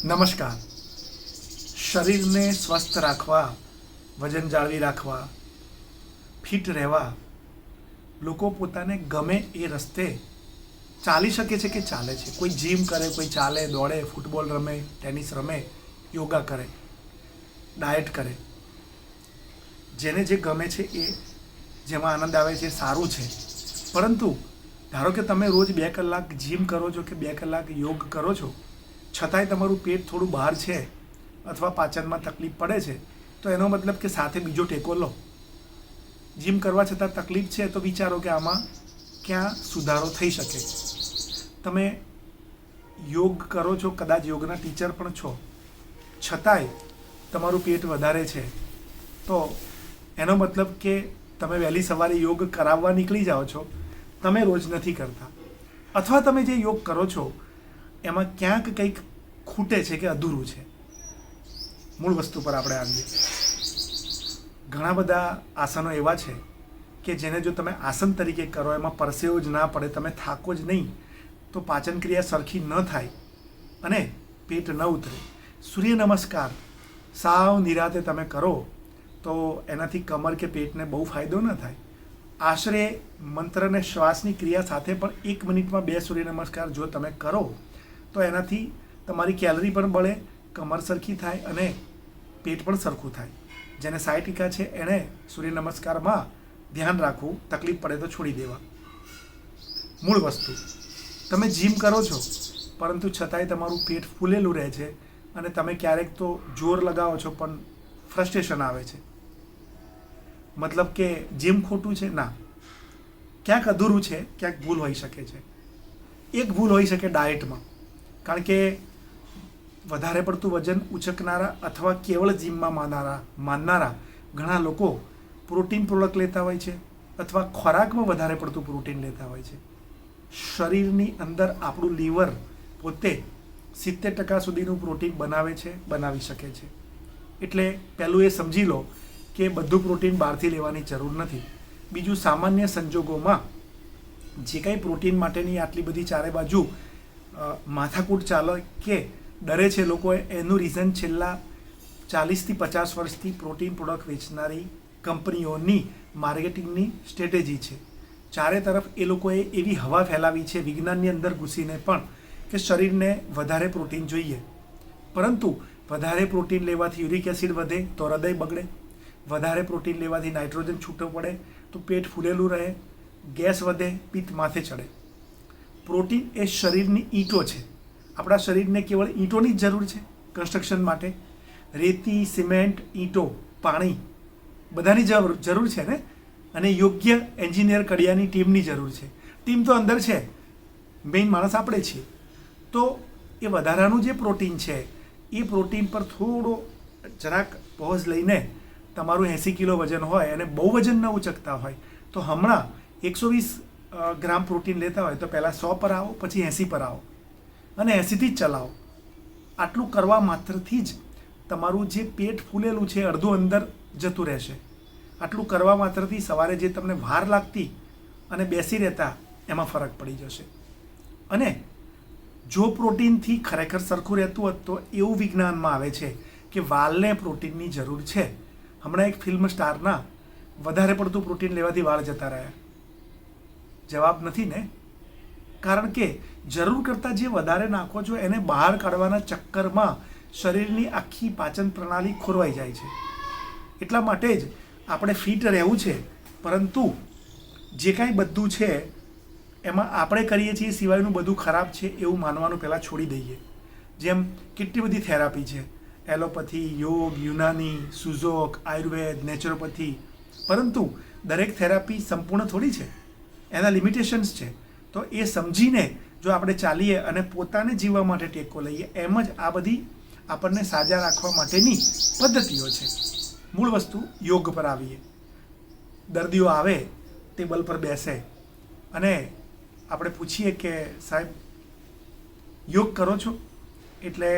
નમસ્કાર. શરીરને સ્વસ્થ રાખવા, વજન જાળવી રાખવા, ફિટ રહેવા લોકો પોતાને ગમે એ રસ્તે ચાલી શકે છે કે ચાલે છે. કોઈ જીમ કરે, કોઈ ચાલે, દોડે, ફૂટબોલ રમે, ટેનિસ રમે, યોગા કરે, ડાયટ કરે. જેને જે ગમે છે એ જેમાં આનંદ આવે છે એ સારું છે. પરંતુ ધારો કે તમે રોજ 2 કલાક જીમ કરો છો કે 2 કલાક યોગ કરો છો, છતાંય તમારું પેટ થોડું બહાર છે અથવા પાચનમાં તકલીફ પડે છે, તો એનો મતલબ કે સાથે બીજો ટેકો લો. જીમ કરવા છતાં તકલીફ છે તો વિચારો કે આમાં ક્યાં સુધારો થઈ શકે. તમે યોગ કરો છો, કદાચ યોગના ટીચર પણ છો, છતાંય તમારું પેટ વધારે છે, તો એનો મતલબ કે તમે વહેલી સવારે યોગ કરાવવા નીકળી જાઓ છો, તમે રોજ નથી કરતા, અથવા તમે જે યોગ કરો છો એમાં ક્યાંક કંઈક ખૂટે છે કે અધૂરું છે. મૂળ વસ્તુ પર આપણે આવીએ. ઘણા બધા આસનો એવા છે કે જેને જો તમે આસન તરીકે કરો, એમાં પરસેવો જ ના પડે, તમે થાકો જ નહીં, તો પાચન ક્રિયા સરખી ન થાય અને પેટ ન ઉતરે. સૂર્ય નમસ્કાર સાવ નિરાતે તમે કરો તો એનાથી કમર કે પેટને બહુ ફાયદો ન થાય. આશરે મંત્ર અને શ્વાસની ક્રિયા સાથે પણ 1 મિનિટમાં 2 સૂર્ય નમસ્કાર જો તમે કરો તો એનાથી તમારી કેલરી પણ બળે, કમર સરખી થાય અને પેટ પણ સરખું થાય. જેને સાયટિકા છે એણે સૂર્ય નમસ્કારમાં ધ્યાન રાખવું, તકલીફ પડે તો છોડી દેવા. મૂળ વસ્તુ, તમે જીમ કરો છો પરંતુ છતાંય તમારું પેટ ફૂલેલું રહે છે અને તમે ક્યારેક તો જોર લગાવો છો પણ ફ્રસ્ટ્રેશન આવે છે. મતલબ કે જીમ ખોટું છે? ના, ક્યાંક અધૂરું છે, ક્યાંક ભૂલ હોઈ શકે છે. એક ભૂલ હોઈ શકે ડાયટમાં, કારણ કે વધારે પડતું વજન ઉચકનારા અથવા કેવળ જીમમાં માનનારા ઘણા લોકો પ્રોટીન પ્રોડક્ટ લેતા હોય છે અથવા ખોરાકમાં વધારે પડતું પ્રોટીન લેતા હોય છે. શરીરની અંદર આપણું લીવર પોતે 70% સુધીનું પ્રોટીન બનાવે છે, બનાવી શકે છે. એટલે પહેલું એ સમજી લો કે બધું પ્રોટીન બહારથી લેવાની જરૂર નથી. બીજું, સામાન્ય સંજોગોમાં જે કાંઈ પ્રોટીન માટેની આટલી બધી ચારે બાજુ માથાકૂટ ચાલે કે ડરે છે લોકો, એનું રીઝન છેલ્લા 40થી 50 વર્ષથી પ્રોટીન પ્રોડક્ટ વેચનારી કંપનીઓની માર્કેટિંગની સ્ટ્રેટેજી છે. ચારે તરફ એ લોકોએ એવી હવા ફેલાવી છે વિજ્ઞાનની અંદર ઘૂસીને પણ કે શરીરને વધારે પ્રોટીન જોઈએ. પરંતુ વધારે પ્રોટીન લેવાથી યુરિક એસિડ વધે તો હૃદય બગડે, વધારે પ્રોટીન લેવાથી નાઇટ્રોજન છૂટો પડે તો પેટ ફૂલેલું રહે, ગેસ વધે, પિત્ત માથે ચડે. પ્રોટીન એ શરીરની ઈંટો છે. આપણા શરીરને કેવળ ઈંટોની જ જરૂર છે કન્સ્ટ્રક્શન માટે? રેતી, સિમેન્ટ, ઈંટો, પાણી બધાની જરૂર છે ને? અને યોગ્ય એન્જિનિયર કડિયાની ટીમની જરૂર છે. ટીમ તો અંદર છે, મેઇન માણસ આપણે છીએ. તો એ વધારાનું જે પ્રોટીન છે એ પ્રોટીન પર થોડો જરાક પોઝ લઈને, તમારું 80 કિલો વજન હોય અને બહુ વજન ન ઉચકતા હોય તો હમણાં 120 ગ્રામ પ્રોટીન લેતા હોય તો પહેલાં 100 પર આવો, પછી 80 પર આવો અને 80થી જ ચલાવો. આટલું કરવા માત્રથી જ તમારું જે પેટ ફૂલેલું છે અડધું અંદર જતું રહેશે. આટલું કરવા માત્રથી સવારે જે તમને વાર લાગતી અને બેસી રહેતા એમાં ફરક પડી જશે. અને જો પ્રોટીનથી ખરેખર સરખું રહેતું હોત તો એવું વિજ્ઞાનમાં આવે છે કે વાળને પ્રોટીનની જરૂર છે. હમણાં એક ફિલ્મ સ્ટારના વધારે પડતું પ્રોટીન લેવાથી વાળ જતા રહ્યા. જવાબ નથી ને? કારણ કે જરૂર કરતાં જે વધારે નાખો છો એને બહાર કાઢવાના ચક્કરમાં શરીરની આખી પાચન પ્રણાલી ખોરવાઈ જાય છે. એટલા માટે જ આપણે ફિટ રહેવું છે, પરંતુ જે કાંઈ બધું છે એમાં આપણે કરીએ છીએ સિવાયનું બધું ખરાબ છે એવું માનવાનું પહેલાં છોડી દઈએ. જેમ કેટલી બધી થેરાપી છે, એલોપેથી, યોગ, યુનાની, સુઝોક, આયુર્વેદ, નેચરોપેથી, પરંતુ દરેક થેરાપી સંપૂર્ણ થોડી છે, એના લિમિટેશન્સ છે. તો એ સમજીને જો આપણે ચાલીએ અને પોતાને જીવવા માટે ટેકો લઈએ, એમ જ આ બધી આપણને સાજા રાખવા માટેની પદ્ધતિઓ છે. મૂળ વસ્તુ યોગ પર આવીએ. દર્દીઓ આવે, ટેબલ પર બેસે અને આપણે પૂછીએ કે સાહેબ યોગ કરો છો? એટલે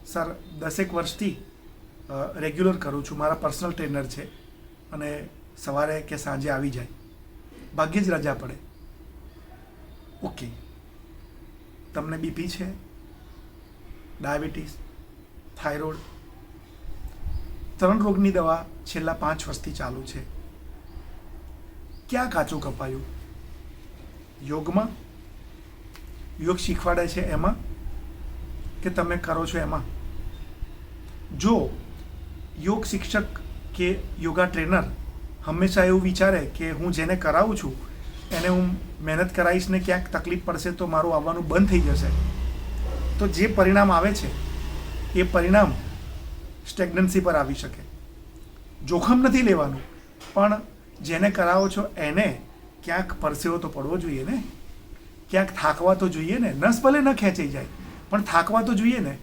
સર 10 વર્ષથી રેગ્યુલર કરું છું, મારા પર્સનલ ટ્રેનર છે અને સવારે કે સાંજે આવી જાય, ભાગ્યે જ રજા પડે. ઓકે, તમને બીપી છે, ડાયાબિટીસ, થાઇરોઇડ, 3 રોગની દવા છેલ્લા 5 વર્ષથી ચાલુ છે. ક્યાં કાચું કપાયું? યોગમાં? યોગ શીખવાડે છે એમાં કે તમે કરો છો એમાં? જો યોગ શિક્ષક કે યોગા ટ્રેનર હંમેશા એવું વિચારે કે હું જેને કરાવું છું એને હું મહેનત કરાવીશ ને ક્યાંક તકલીફ પડશે તો મારું આવવાનું બંધ થઈ જશે, તો જે પરિણામ આવે છે એ પરિણામ સ્ટેગ્નન્સી પર આવી શકે. જોખમ નથી લેવાનું, પણ જેને કરાવો છો એને ક્યાંક પરસેવો તો પડવો જોઈએ ને, ક્યાંક થાકવા તો જોઈએ ને. નસ ભલે ન ખેંચાઈ જાય પણ થાકવા તો જોઈએ ને.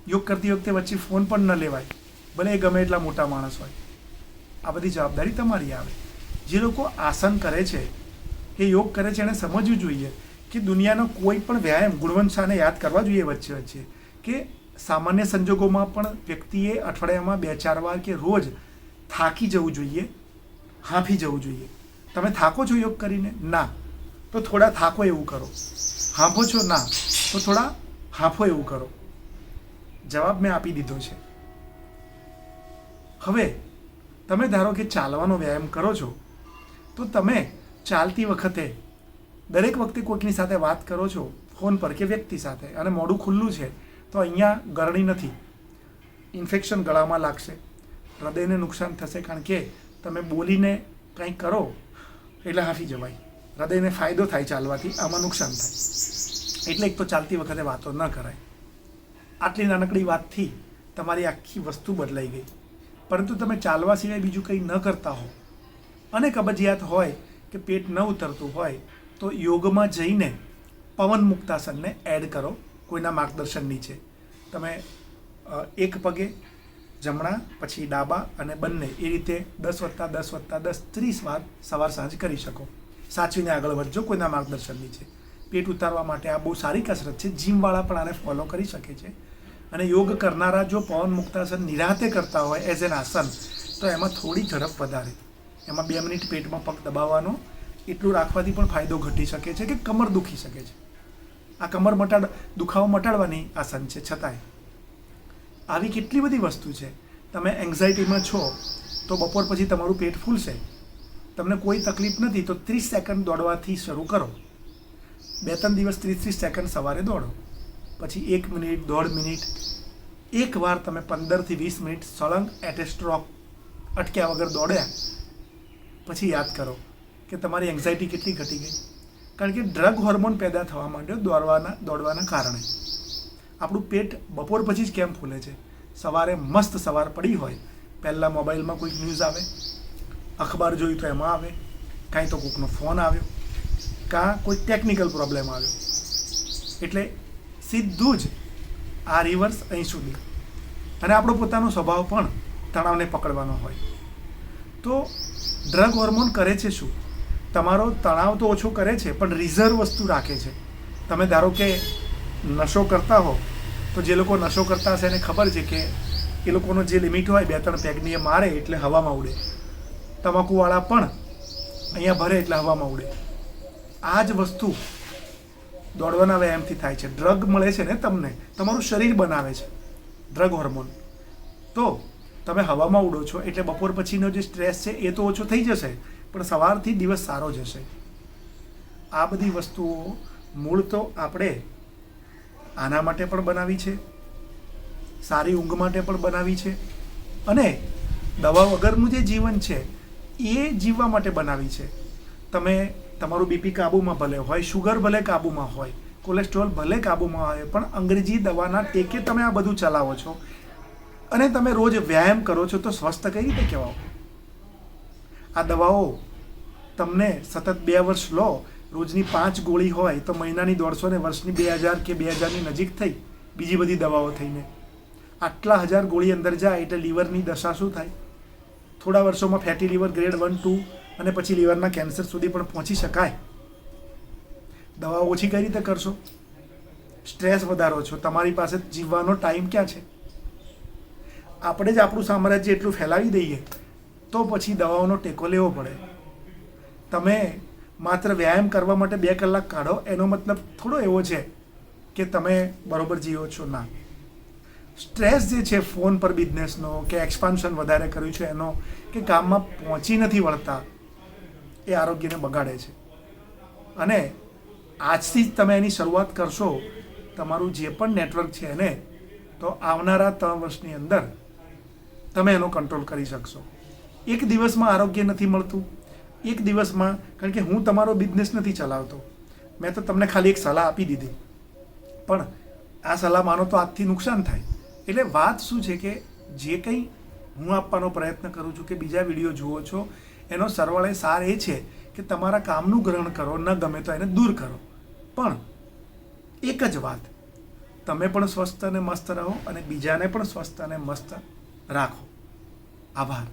યોગ કરતી વખતે વચ્ચે ફોન પણ ન લેવાય, ભલે એ ગમે એટલા મોટા માણસ હોય. આ બધી જવાબદારી તમારી આવે. જે લોકો આસન કરે છે કે યોગ કરે છે એને સમજવું જોઈએ કે દુનિયાનો કોઈ પણ વ્યાયામ ગુણવંત શાહને યાદ કરવા જોઈએ વચ્ચે વચ્ચે કે સામાન્ય સંજોગોમાં પણ વ્યક્તિએ અઠવાડિયામાં 2-4 વાર કે રોજ થાકી જવું જોઈએ, હાંફી જવું જોઈએ. તમે થાકો છો યોગ કરીને? ના, તો થોડા થાકો એવું કરો. હાંફો છો? ના, તો થોડા હાંફો એવું કરો. જવાબ મેં આપી દીધો છે. હવે તમે ધારો કે ચાલવાનો વ્યાયામ કરો છો, તો તમે ચાલતી વખતે દરેક વખતે કોઈકની સાથે વાત કરો છો ફોન પર કે વ્યક્તિ સાથે અને મોઢું ખુલ્લું છે તો અહીંયા ગરણી નથી, ઇન્ફેક્શન ગળામાં લાગશે, હૃદયને નુકસાન થશે. કારણ કે તમે બોલીને કંઈક કરો એટલે હાંફી જવાય, હૃદયને ફાયદો થાય ચાલવાથી, આમાં નુકસાન થાય. એટલે એક તો ચાલતી વખતે વાતો ન કરાય. આટલી નાનકડી વાતથી તમારી આખી વસ્તુ બદલાઈ ગઈ. પરંતુ તમે ચાલવા સિવાય બીજું કંઈ ન કરતા હો અને કબજિયાત હોય કે પેટ ન ઉતરતું હોય તો યોગમાં જઈને પવન મુક્તાસનને એડ કરો. કોઈના માર્ગદર્શન નીચે તમે એક પગે જમણા પછી ડાબા અને બંને એ રીતે 10+10+10 30 વાર સવાર સાંજ કરી શકો. સાચવીને આગળ વધજો કોઈના માર્ગદર્શન નીચે. પેટ ઉતારવા માટે આ બહુ સારી કસરત છે. જીમવાળા પણ આને ફોલો કરી શકે છે. અને યોગ કરનારા જો પવન મુક્તાસન નિરાતે કરતા હોય એઝ એન આસન તો એમાં થોડી ઝડપ વધારે. એમાં 2 મિનિટ પેટમાં પગ દબાવવાનો, એટલું રાખવાથી પણ ફાયદો ઘટી શકે છે કે કમર દુખી શકે છે. આ કમર દુખાવો મટાડવાની આસન છે. છતાંય આવી કેટલી બધી વસ્તુ છે. તમે એન્ઝાયટીમાં છો તો બપોર પછી તમારું પેટ ફૂલશે, તમને કોઈ તકલીફ નથી તો 30 સેકન્ડ દોડવાથી શરૂ કરો. 2-3 દિવસ 30 સેકન્ડ સવારે દોડો, પછી 1 મિનિટ 1.5 મિનિટ, એકવાર તમે 15 થી 20 મિનિટ સળંગ એટ એ સ્ટ્રોક અટક્યા વગર દોડ્યા પછી યાદ કરો કે તમારી એન્ઝાયટી કેટલી ઘટી ગઈ. કારણ કે ડ્રગ હોર્મોન પેદા થવા માંડ્યો દોડવાના કારણે. આપણું પેટ બપોર પછી જ કેમ ફૂલે છે? સવારે મસ્ત સવાર પડી હોય, પહેલાં મોબાઈલમાં કોઈક ન્યૂઝ આવે, અખબાર જોયું તો એમાં આવે, કાંઈ તો કોઈકનો ફોન આવ્યો, કાં કોઈ ટેકનિકલ પ્રોબ્લેમ આવ્યો, એટલે સીધું જ આ રિવર્સ અહીં સુધી. અને આપણો પોતાનો સ્વભાવ પણ તણાવને પકડવાનો હોય. તો ડ્રગ હોર્મોન કરે છે શું? તમારો તણાવ તો ઓછો કરે છે પણ રિઝર્વ વસ્તુ રાખે છે. તમે ધારો કે નશો કરતા હો તો જે લોકો નશો કરતા હશે એને ખબર છે કે એ લોકોનો જે લિમિટ હોય 2-3 પેગની એ મારે એટલે હવામાં ઉડે. તમાકુવાળા પણ અહીંયા ભરે એટલે હવામાં ઉડે. આ જ વસ્તુ દોડવાના વ્યાયામથી થાય છે. ડ્રગ મળે છે ને તમને, તમારું શરીર બનાવે છે ડ્રગ હોર્મોન. તો તમે હવામાં ઉડો છો એટલે બપોર પછીનો જે સ્ટ્રેસ છે એ તો ઓછો થઈ જશે, પણ સવારથી દિવસ સારો જશે. આ બધી વસ્તુઓ મૂળ તો આપણે આના માટે પણ બનાવી છે, સારી ઊંઘ માટે પણ બનાવી છે, અને દવા વગરનું જે જીવન છે એ જીવવા માટે બનાવી છે. તમે તમારું બીપી કાબૂમાં ભલે હોય, શુગર ભલે કાબૂમાં હોય, કોલેસ્ટ્રોલ ભલે કાબૂમાં હોય, પણ અંગ્રેજી દવાના ટેકે તમે આ બધું ચલાવો છો અને તમે રોજ વ્યાયામ કરો છો તો સ્વસ્થ કઈ રીતે કહેવાઓ? આ દવાઓ તમને સતત 2 વર્ષ લો, રોજની 5 ગોળી હોય તો મહિનાની 150 ને વર્ષની 2000 કે 2000ની નજીક થઈ બીજી બધી દવાઓ થઈને. આટલા 1000 ગોળી અંદર જાય એટલે લીવરની દશા શું થાય? થોડા વર્ષોમાં ફેટી લીવર ગ્રેડ 1, 2 અને પછી લીવરના કેન્સર સુધી પણ પહોંચી શકાય. દવાઓ ઓછી કઈ રીતે કરશો? સ્ટ્રેસ વધારો છો, તમારી પાસે જીવવાનો ટાઈમ ક્યાં છે? આપણે જ આપણું સામ્રાજ્ય એટલું ફેલાવી દઈએ તો પછી દવાઓનો ટેકો લેવો પડે. તમે માત્ર વ્યાયામ કરવા માટે 2 કલાક કાઢો એનો મતલબ થોડો એવો છે કે તમે બરોબર જીવો છો. ના, સ્ટ્રેસ જે છે ફોન પર બિઝનેસનો કે એક્સપાન્શન વધારે કર્યું છે એનો કે કામમાં પહોંચી નથી વળતા, એ આરોગ્યને બગાડે છે. અને આજથી જ તમે એની શરૂઆત કરશો તમારું જે પણ નેટવર્ક છે એને, તો આવનારા 3 વર્ષની અંદર તમે એનો કંટ્રોલ કરી શકશો. એક દિવસમાં આરોગ્ય નથી મળતું, એક દિવસમાં, કારણ કે હું તમારો બિઝનેસ નથી ચલાવતો, મેં તો તમને ખાલી એક સલાહ આપી દીધી, પણ આ સલાહ માનો તો આજથી નુકસાન થાય. એટલે વાત શું છે કે જે કંઈ હું આપવાનો પ્રયત્ન કરું છું કે બીજા વિડીયો જુઓ છો એનો સરવાળે સાર એ છે કે તમારા કામનું ગ્રહણ કરો, ન ગમે તો એને દૂર કરો. પણ એક જ વાત, તમે પણ સ્વસ્થ અને મસ્ત રહો અને બીજાને પણ સ્વસ્થ અને મસ્ત રાખો. આભાર.